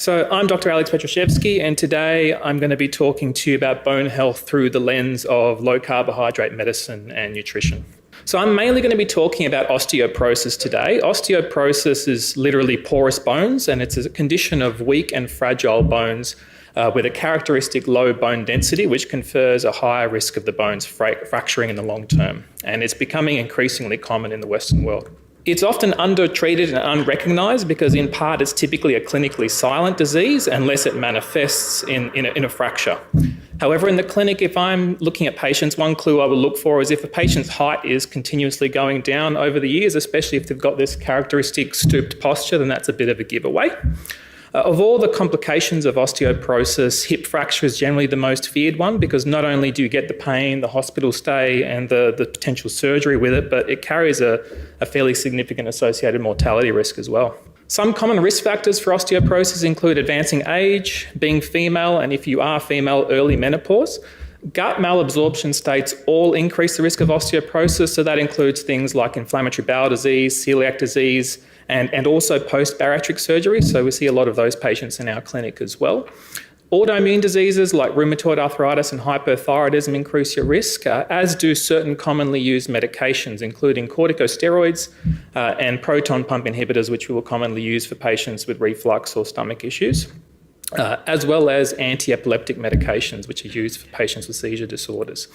So I'm Dr. Alex Petrushevski, and today I'm going to be talking to you about bone health through the lens of low carbohydrate medicine and nutrition. So I'm mainly going to be talking about osteoporosis today. Osteoporosis is literally porous bones, and it's a condition of weak and fragile bones with a characteristic low bone density, which confers a higher risk of the bones fracturing in the long term. And it's becoming increasingly common in the Western world. It's often undertreated and unrecognised because in part it's typically a clinically silent disease unless it manifests in a fracture. However, in the clinic, if I'm looking at patients, one clue I will look for is if a patient's height is continuously going down over the years, especially if they've got this characteristic stooped posture, then that's a bit of a giveaway. Of all the complications of osteoporosis, hip fracture is generally the most feared one because not only do you get the pain, the hospital stay and the potential surgery with it, but it carries a fairly significant associated mortality risk as well. Some common risk factors for osteoporosis include advancing age, being female, and if you are female, early menopause. Gut malabsorption states all increase the risk of osteoporosis, so that includes things like inflammatory bowel disease, celiac disease, and also post-bariatric surgery, so we see a lot of those patients in our clinic as well. Autoimmune diseases like rheumatoid arthritis and hypothyroidism increase your risk, as do certain commonly used medications, including corticosteroids and proton pump inhibitors, which we will commonly use for patients with reflux or stomach issues. As well as anti-epileptic medications, which are used for patients with seizure disorders.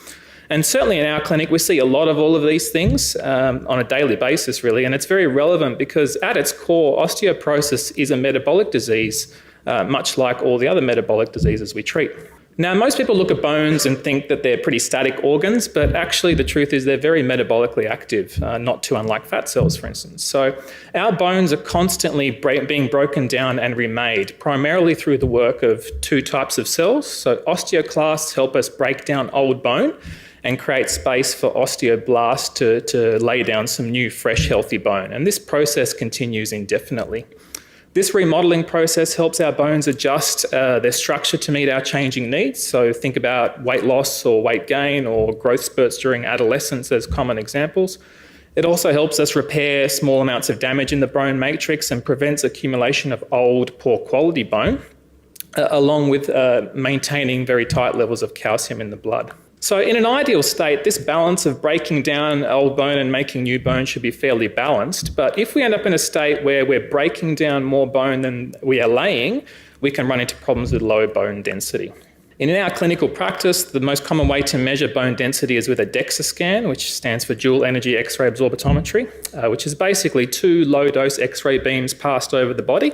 And certainly in our clinic, we see a lot of all of these things on a daily basis, really, and it's very relevant because at its core, osteoporosis is a metabolic disease, much like all the other metabolic diseases we treat. Now, most people look at bones and think that they're pretty static organs, but actually the truth is they're very metabolically active, not too unlike fat cells, for instance. So our bones are constantly being broken down and remade, primarily through the work of two types of cells. So osteoclasts help us break down old bone and create space for osteoblasts to lay down some new, fresh, healthy bone. And this process continues indefinitely. This remodeling process helps our bones adjust their structure to meet our changing needs. So think about weight loss or weight gain or growth spurts during adolescence as common examples. It also helps us repair small amounts of damage in the bone matrix and prevents accumulation of old, poor quality bone, along with maintaining very tight levels of calcium in the blood. So in an ideal state, this balance of breaking down old bone and making new bone should be fairly balanced. But if we end up in a state where we're breaking down more bone than we are laying, we can run into problems with low bone density. In our clinical practice, the most common way to measure bone density is with a DEXA scan, which stands for dual energy X-ray absorptiometry, which is basically two low-dose X-ray beams passed over the body,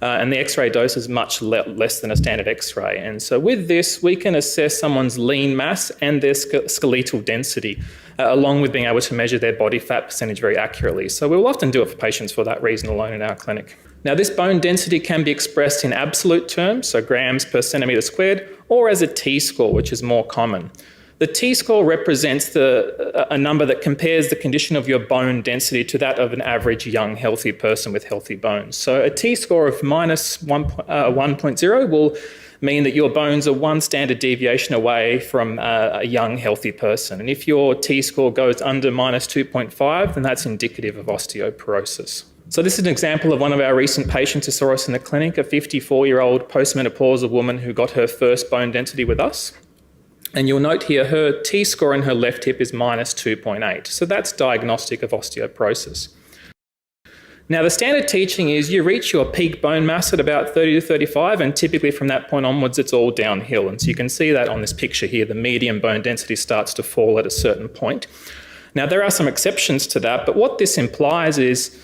and the X-ray dose is much less than a standard X-ray. And so with this, we can assess someone's lean mass and their skeletal density, along with being able to measure their body fat percentage very accurately. So we'll often do it for patients for that reason alone in our clinic. Now, this bone density can be expressed in absolute terms, so grams per centimetre squared, or as a T-score, which is more common. The T-score represents a number that compares the condition of your bone density to that of an average young healthy person with healthy bones. So a T-score of minus 1.0 will mean that your bones are one standard deviation away from a young healthy person. And if your T-score goes under minus 2.5, then that's indicative of osteoporosis. So this is an example of one of our recent patients who saw us in the clinic, a 54-year-old postmenopausal woman who got her first bone density with us. And you'll note here her T-score in her left hip is minus 2.8. So that's diagnostic of osteoporosis. Now, the standard teaching is you reach your peak bone mass at about 30 to 35, and typically from that point onwards, it's all downhill. And so you can see that on this picture here, the median bone density starts to fall at a certain point. Now, there are some exceptions to that, but what this implies is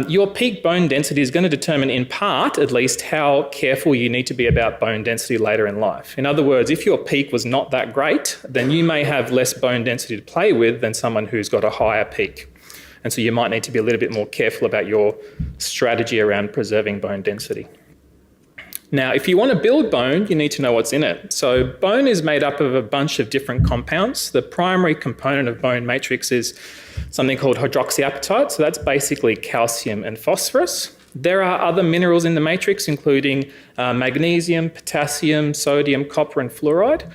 your peak bone density is going to determine, in part at least, how careful you need to be about bone density later in life. In other words, if your peak was not that great, then you may have less bone density to play with than someone who's got a higher peak. And so you might need to be a little bit more careful about your strategy around preserving bone density. Now, if you want to build bone, you need to know what's in it. So bone is made up of a bunch of different compounds. The primary component of bone matrix is something called hydroxyapatite. So that's basically calcium and phosphorus. There are other minerals in the matrix, including magnesium, potassium, sodium, copper, and fluoride.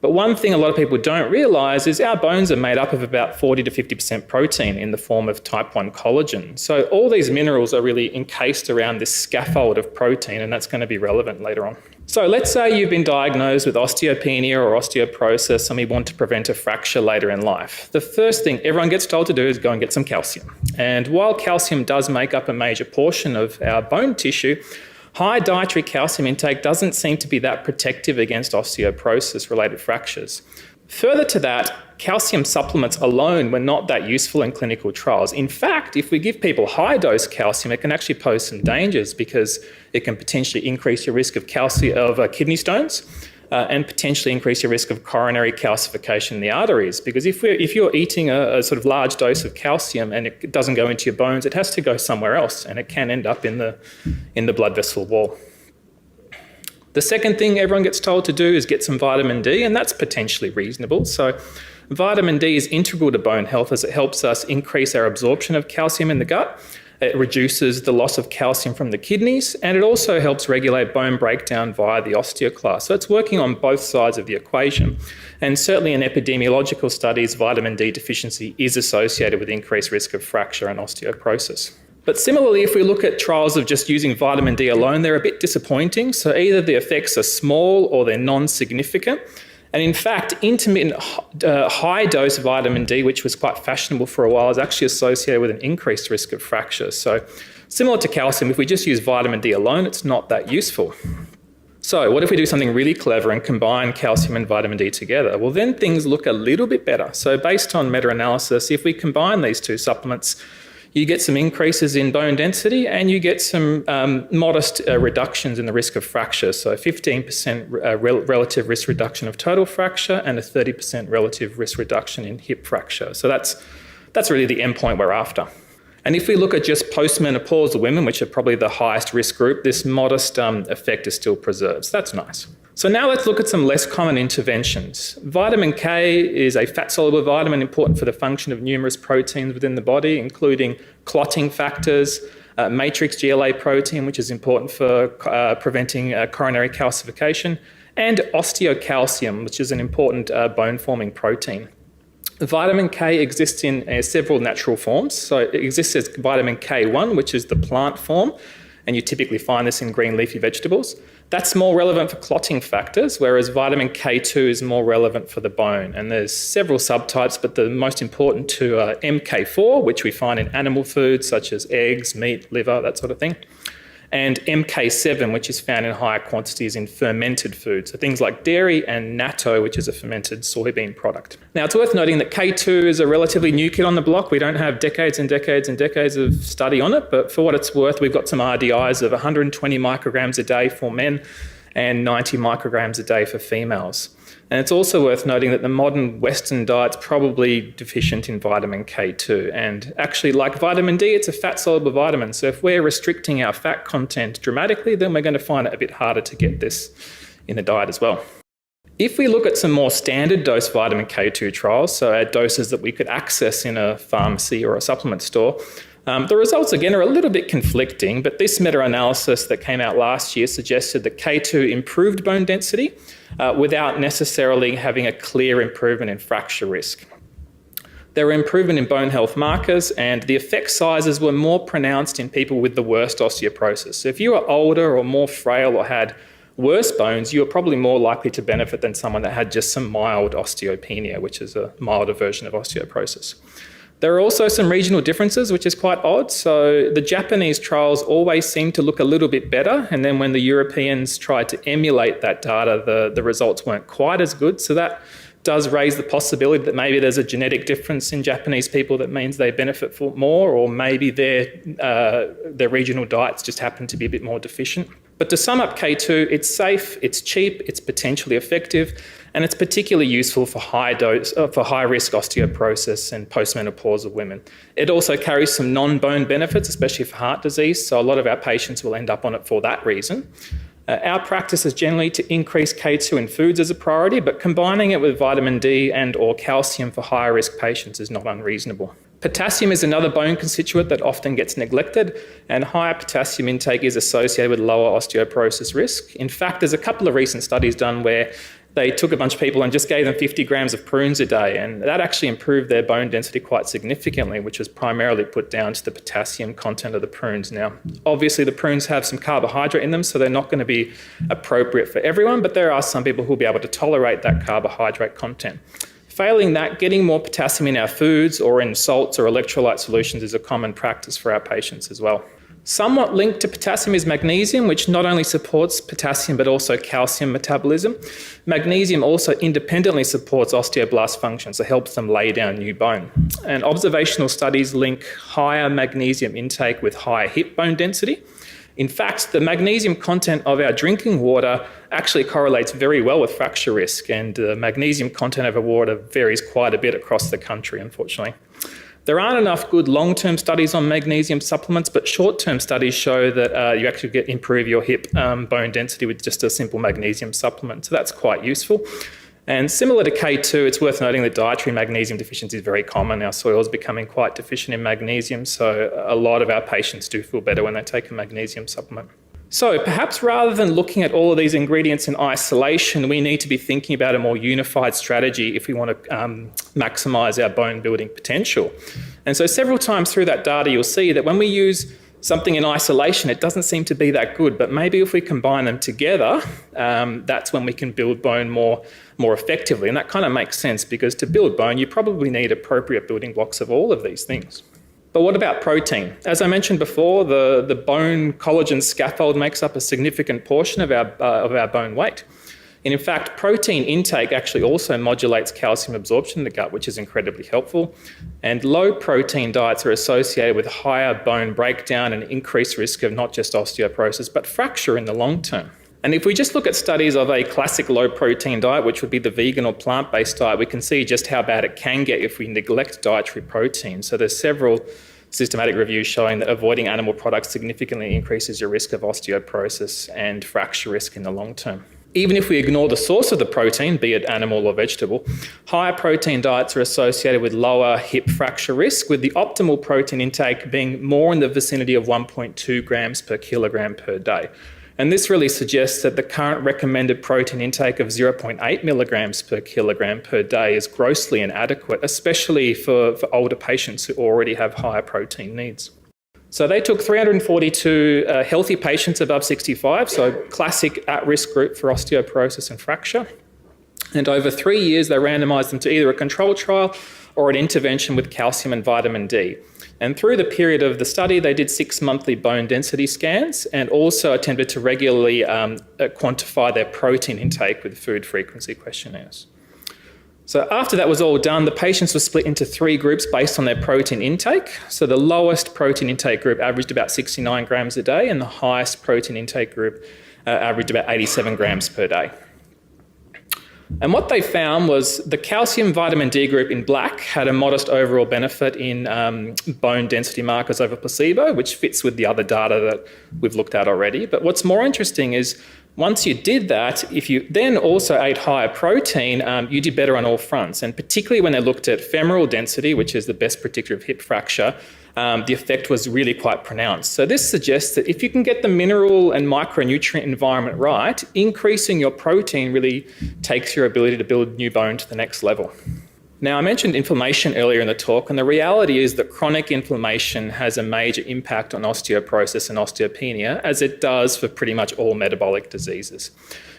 But one thing a lot of people don't realise is our bones are made up of about 40 to 50% protein in the form of type 1 collagen. So all these minerals are really encased around this scaffold of protein, and that's going to be relevant later on. So let's say you've been diagnosed with osteopenia or osteoporosis and we want to prevent a fracture later in life. The first thing everyone gets told to do is go and get some calcium. And while calcium does make up a major portion of our bone tissue, high dietary calcium intake doesn't seem to be that protective against osteoporosis-related fractures. Further to that, calcium supplements alone were not that useful in clinical trials. In fact, if we give people high-dose calcium, it can actually pose some dangers because it can potentially increase your risk of kidney stones and potentially increase your risk of coronary calcification in the arteries. Because if you're eating a sort of large dose of calcium and it doesn't go into your bones, it has to go somewhere else and it can end up in the blood vessel wall. The second thing everyone gets told to do is get some vitamin D, and that's potentially reasonable. So vitamin D is integral to bone health as it helps us increase our absorption of calcium in the gut. It reduces the loss of calcium from the kidneys, and it also helps regulate bone breakdown via the osteoclast. So it's working on both sides of the equation. And certainly in epidemiological studies, vitamin D deficiency is associated with increased risk of fracture and osteoporosis. But similarly, if we look at trials of just using vitamin D alone, they're a bit disappointing. So either the effects are small or they're non-significant. And in fact, intermittent high-dose vitamin D, which was quite fashionable for a while, is actually associated with an increased risk of fracture. So similar to calcium, if we just use vitamin D alone, it's not that useful. So what if we do something really clever and combine calcium and vitamin D together? Well, then things look a little bit better. So based on meta-analysis, if we combine these two supplements, you get some increases in bone density and you get some modest reductions in the risk of fracture. So 15% relative risk reduction of total fracture and a 30% relative risk reduction in hip fracture. So that's really the endpoint we're after. And if we look at just postmenopausal women, which are probably the highest risk group, this modest effect is still preserved. So that's nice. So now let's look at some less common interventions. Vitamin K is a fat-soluble vitamin important for the function of numerous proteins within the body, including clotting factors, matrix GLA protein, which is important for preventing coronary calcification, and osteocalcium, which is an important bone-forming protein. Vitamin K exists in several natural forms. So it exists as vitamin K1, which is the plant form, and you typically find this in green leafy vegetables. That's more relevant for clotting factors, whereas vitamin K2 is more relevant for the bone. And there's several subtypes, but the most important two are MK4, which we find in animal foods such as eggs, meat, liver, that sort of thing, and MK7, which is found in higher quantities in fermented foods, so things like dairy, and natto, which is a fermented soybean product. Now, it's worth noting that K2 is a relatively new kid on the block. We don't have decades and decades and decades of study on it, but for what it's worth, we've got some RDIs of 120 micrograms a day for men and 90 micrograms a day for females. And it's also worth noting that the modern Western diet's probably deficient in vitamin K2. And actually, like vitamin D, it's a fat-soluble vitamin. So if we're restricting our fat content dramatically, then we're going to find it a bit harder to get this in the diet as well. If we look at some more standard dose vitamin K2 trials, so at doses that we could access in a pharmacy or a supplement store, the results, again, are a little bit conflicting, but this meta-analysis that came out last year suggested that K2 improved bone density without necessarily having a clear improvement in fracture risk. There were improvement in bone health markers, and the effect sizes were more pronounced in people with the worst osteoporosis. So if you were older or more frail or had worse bones, you were probably more likely to benefit than someone that had just some mild osteopenia, which is a milder version of osteoporosis. There are also some regional differences, which is quite odd. So the Japanese trials always seem to look a little bit better, and then when the Europeans tried to emulate that data, the results weren't quite as good. So that does raise the possibility that maybe there's a genetic difference in Japanese people that means they benefit more, or maybe their regional diets just happen to be a bit more deficient. But to sum up K2, it's safe, it's cheap, it's potentially effective, and it's particularly useful for high-risk osteoporosis and postmenopausal women. It also carries some non-bone benefits, especially for heart disease, so a lot of our patients will end up on it for that reason. Our practice is generally to increase K2 in foods as a priority, but combining it with vitamin D and or calcium for higher risk patients is not unreasonable. Potassium is another bone constituent that often gets neglected, and higher potassium intake is associated with lower osteoporosis risk. In fact, there's a couple of recent studies done where They took a bunch of people and just gave them 50 grams of prunes a day, and that actually improved their bone density quite significantly, which was primarily put down to the potassium content of the prunes. Now, obviously the prunes have some carbohydrate in them, so they're not going to be appropriate for everyone, but there are some people who will be able to tolerate that carbohydrate content. Failing that, getting more potassium in our foods or in salts or electrolyte solutions is a common practice for our patients as well. Somewhat linked to potassium is magnesium, which not only supports potassium but also calcium metabolism. Magnesium also independently supports osteoblast function, so helps them lay down new bone. And observational studies link higher magnesium intake with higher hip bone density. In fact, the magnesium content of our drinking water actually correlates very well with fracture risk, and the magnesium content of our water varies quite a bit across the country, unfortunately. There aren't enough good long-term studies on magnesium supplements, but short-term studies show that you actually improve your hip bone density with just a simple magnesium supplement. So that's quite useful. And similar to K2, it's worth noting that dietary magnesium deficiency is very common. Our soil is becoming quite deficient in magnesium, so a lot of our patients do feel better when they take a magnesium supplement. So perhaps rather than looking at all of these ingredients in isolation, we need to be thinking about a more unified strategy if we want to maximise our bone building potential. And so several times through that data, you'll see that when we use something in isolation, it doesn't seem to be that good, but maybe if we combine them together, that's when we can build bone more effectively. And that kind of makes sense, because to build bone, you probably need appropriate building blocks of all of these things. But what about protein? As I mentioned before, the bone collagen scaffold makes up a significant portion of our bone weight. And in fact, protein intake actually also modulates calcium absorption in the gut, which is incredibly helpful. And low protein diets are associated with higher bone breakdown and increased risk of not just osteoporosis, but fracture in the long term. And if we just look at studies of a classic low protein diet, which would be the vegan or plant-based diet, we can see just how bad it can get if we neglect dietary protein. So there's several systematic reviews showing that avoiding animal products significantly increases your risk of osteoporosis and fracture risk in the long term. Even if we ignore the source of the protein, be it animal or vegetable, higher protein diets are associated with lower hip fracture risk, with the optimal protein intake being more in the vicinity of 1.2 grams per kilogram per day. And this really suggests that the current recommended protein intake of 0.8 milligrams per kilogram per day is grossly inadequate, especially for older patients who already have higher protein needs. So they took 342 healthy patients above 65, so classic at-risk group for osteoporosis and fracture. And over 3 years, they randomised them to either a control trial or an intervention with calcium and vitamin D. And through the period of the study, they did 6 monthly bone density scans and also attempted to regularly quantify their protein intake with food frequency questionnaires. So after that was all done, the patients were split into 3 groups based on their protein intake. So the lowest protein intake group averaged about 69 grams a day, and the highest protein intake group averaged about 87 grams per day. And what they found was the calcium vitamin D group in black had a modest overall benefit in bone density markers over placebo, which fits with the other data that we've looked at already. But what's more interesting is once you did that, if you then also ate higher protein, you did better on all fronts. And particularly when they looked at femoral density, which is the best predictor of hip fracture, the effect was really quite pronounced. So this suggests that if you can get the mineral and micronutrient environment right, increasing your protein really takes your ability to build new bone to the next level. Now, I mentioned inflammation earlier in the talk, and the reality is that chronic inflammation has a major impact on osteoporosis and osteopenia, as it does for pretty much all metabolic diseases.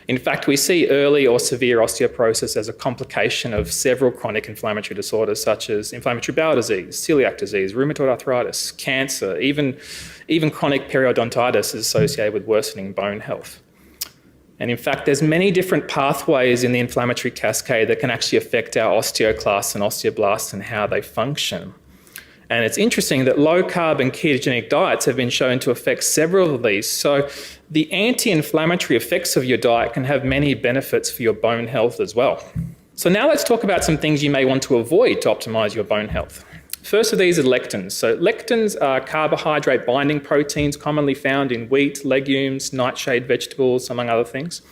In fact, we see early or severe osteoporosis as a complication of several chronic inflammatory disorders, such as inflammatory bowel disease, celiac disease, rheumatoid arthritis, cancer, even chronic periodontitis is associated with worsening bone health. And in fact, there's many different pathways in the inflammatory cascade that can actually affect our osteoclasts and osteoblasts and how they function. And it's interesting that low carb and ketogenic diets have been shown to affect several of these. So the anti-inflammatory effects of your diet can have many benefits for your bone health as well. So now let's talk about some things you may want to avoid to optimize your bone health. First of these are lectins. So lectins are carbohydrate binding proteins commonly found in wheat, legumes, nightshade vegetables, among other things.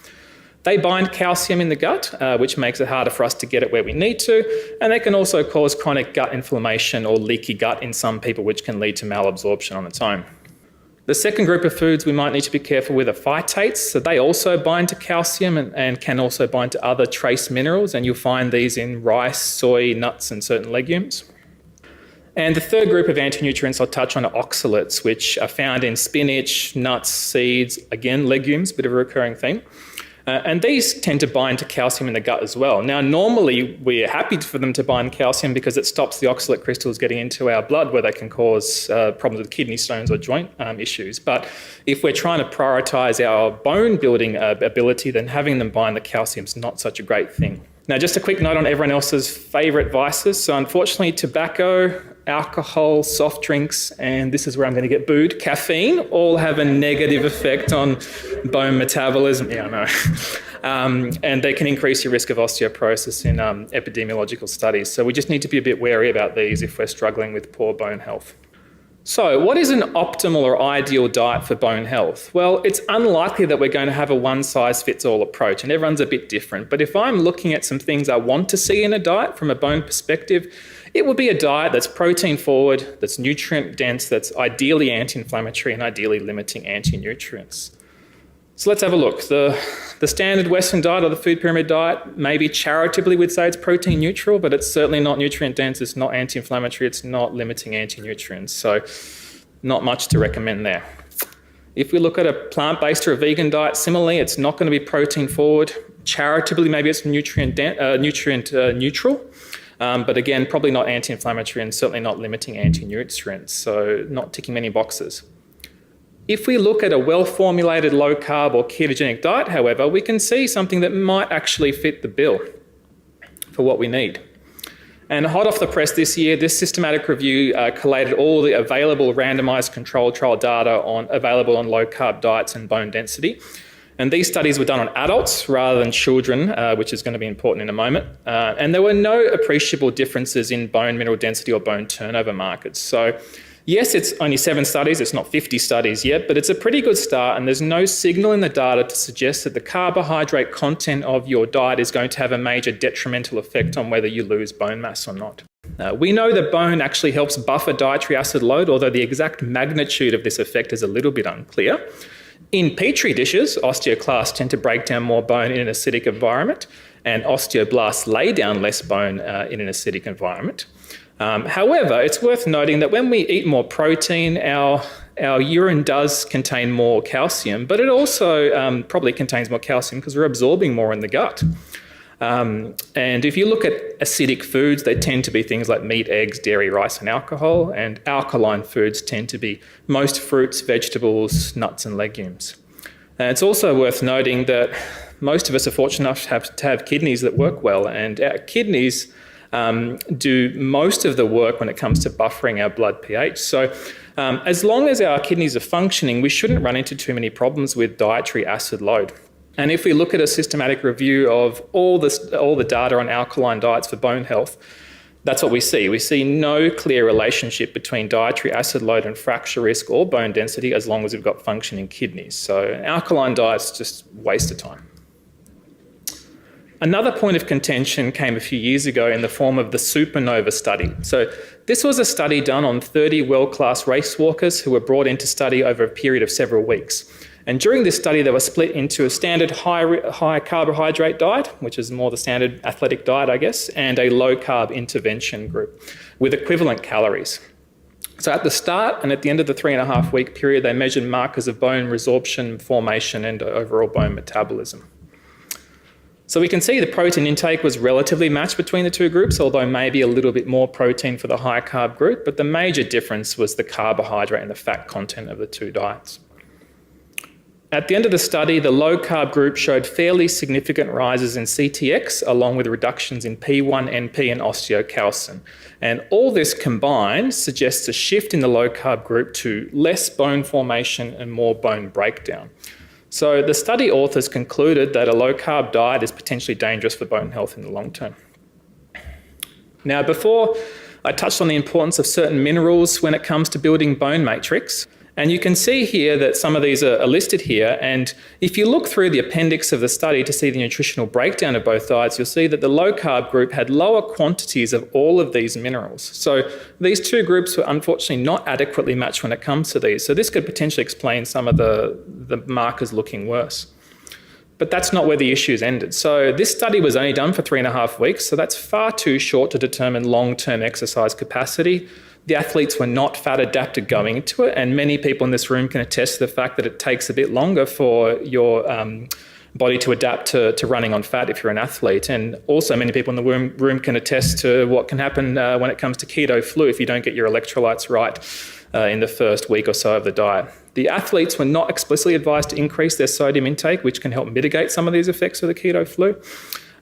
They bind calcium in the gut, which makes it harder for us to get it where we need to, and they can also cause chronic gut inflammation or leaky gut in some people, which can lead to malabsorption on its own. The second group of foods we might need to be careful with are phytates. So they also bind to calcium and can also bind to other trace minerals, and you'll find these in rice, soy, nuts, and certain legumes. And the third group of anti-nutrients I'll touch on are oxalates, which are found in spinach, nuts, seeds, again, legumes, bit of a recurring theme. And these tend to bind to calcium in the gut as well. Now, normally we're happy for them to bind calcium because it stops the oxalate crystals getting into our blood where they can cause problems with kidney stones or joint issues. But if we're trying to prioritise our bone building ability, then having them bind the calcium is not such a great thing. Now, just a quick note on everyone else's favourite vices. So unfortunately, tobacco, alcohol, soft drinks, and this is where I'm going to get booed, caffeine, all have a negative effect on bone metabolism. Yeah, I know. And they can increase your risk of osteoporosis in epidemiological studies. So we just need to be a bit wary about these if we're struggling with poor bone health. So what is an optimal or ideal diet for bone health? Well, it's unlikely that we're going to have a one-size-fits-all approach, and everyone's a bit different. But if I'm looking at some things I want to see in a diet from a bone perspective, it would be a diet that's protein forward, that's nutrient dense, that's ideally anti-inflammatory and ideally limiting anti-nutrients. So let's have a look. The standard Western diet or the food pyramid diet, maybe charitably we'd say it's protein neutral, but it's certainly not nutrient dense, it's not anti-inflammatory, it's not limiting anti-nutrients. So not much to recommend there. If we look at a plant-based or a vegan diet, similarly, it's not going to be protein forward. Charitably, maybe it's nutrient neutral. But again, probably not anti-inflammatory and certainly not limiting anti-nutrients, so not ticking many boxes. If we look at a well-formulated low-carb or ketogenic diet, however, we can see something that might actually fit the bill for what we need. And hot off the press this year, this systematic review collated all the available randomised controlled trial data available on low-carb diets and bone density. And these studies were done on adults rather than children, which is going to be important in a moment. And there were no appreciable differences in bone mineral density or bone turnover markers. So yes, it's only 7 studies, it's not 50 studies yet, but it's a pretty good start, and there's no signal in the data to suggest that the carbohydrate content of your diet is going to have a major detrimental effect on whether you lose bone mass or not. We know that bone actually helps buffer dietary acid load, although the exact magnitude of this effect is a little bit unclear. In petri dishes, osteoclasts tend to break down more bone in an acidic environment, and osteoblasts lay down less bone in an acidic environment. However, it's worth noting that when we eat more protein, our urine does contain more calcium, but it also probably contains more calcium because we're absorbing more in the gut. And if you look at acidic foods, they tend to be things like meat, eggs, dairy, rice, and alcohol. And alkaline foods tend to be most fruits, vegetables, nuts, and legumes. And it's also worth noting that most of us are fortunate enough to have kidneys that work well, and our kidneys do most of the work when it comes to buffering our blood pH. So as long as our kidneys are functioning, we shouldn't run into too many problems with dietary acid load. And if we look at a systematic review of all the data on alkaline diets for bone health, that's what we see. We see no clear relationship between dietary acid load and fracture risk or bone density as long as we've got functioning kidneys. So an alkaline diet's just a waste of time. Another point of contention came a few years ago in the form of the Supernova study. So this was a study done on 30 world-class race walkers who were brought into study over a period of several weeks. And during this study, they were split into a standard high carbohydrate diet, which is more the standard athletic diet, I guess, and a low-carb intervention group with equivalent calories. So at the start and at the end of the 3.5-week period, they measured markers of bone resorption, formation, and overall bone metabolism. So we can see the protein intake was relatively matched between the two groups, although maybe a little bit more protein for the high carb group, but the major difference was the carbohydrate and the fat content of the two diets. At the end of the study, the low carb group showed fairly significant rises in CTX along with reductions in P1NP and osteocalcin. And all this combined suggests a shift in the low carb group to less bone formation and more bone breakdown. So the study authors concluded that a low-carb diet is potentially dangerous for bone health in the long term. Now, before I touched on the importance of certain minerals when it comes to building bone matrix, And you can see here that some of these are listed here. And if you look through the appendix of the study to see the nutritional breakdown of both diets, you'll see that the low-carb group had lower quantities of all of these minerals. So these two groups were unfortunately not adequately matched when it comes to these. So this could potentially explain some of the markers looking worse. But that's not where the issues ended. So this study was only done for 3.5 weeks, so that's far too short to determine long-term exercise capacity. The athletes were not fat adapted going into it, and many people in this room can attest to the fact that it takes a bit longer for your body to adapt to running on fat if you're an athlete. And also many people in the room can attest to what can happen when it comes to keto flu if you don't get your electrolytes right in the first week or so of the diet. The athletes were not explicitly advised to increase their sodium intake, which can help mitigate some of these effects of the keto flu.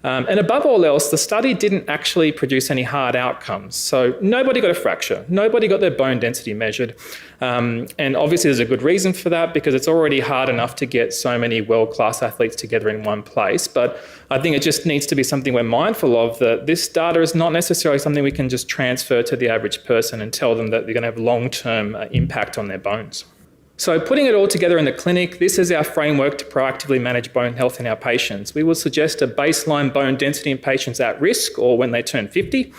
And above all else, the study didn't actually produce any hard outcomes. So nobody got a fracture, nobody got their bone density measured. And obviously there's a good reason for that, because it's already hard enough to get so many world-class athletes together in one place. But I think it just needs to be something we're mindful of, that this data is not necessarily something we can just transfer to the average person and tell them that they're going to have long-term impact on their bones. So putting it all together in the clinic, this is our framework to proactively manage bone health in our patients. We will suggest a baseline bone density in patients at risk or when they turn 50.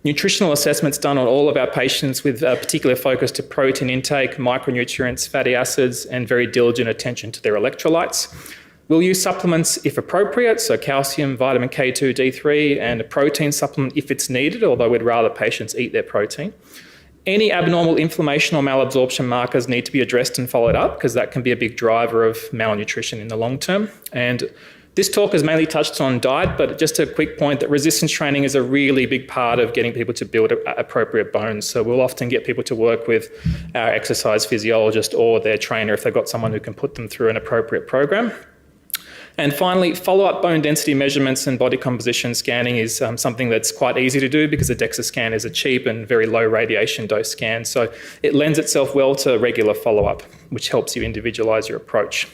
Nutritional assessments done on all of our patients with a particular focus to protein intake, micronutrients, fatty acids, and very diligent attention to their electrolytes. We'll use supplements if appropriate, so calcium, vitamin K2, D3, and a protein supplement if it's needed, although we'd rather patients eat their protein. Any abnormal inflammation or malabsorption markers need to be addressed and followed up, because that can be a big driver of malnutrition in the long term. And this talk has mainly touched on diet, but just a quick point that resistance training is a really big part of getting people to build appropriate bones. So we'll often get people to work with our exercise physiologist or their trainer if they've got someone who can put them through an appropriate program. And finally, follow-up bone density measurements and body composition scanning is something that's quite easy to do, because a DEXA scan is a cheap and very low radiation dose scan. So it lends itself well to regular follow-up, which helps you individualise your approach.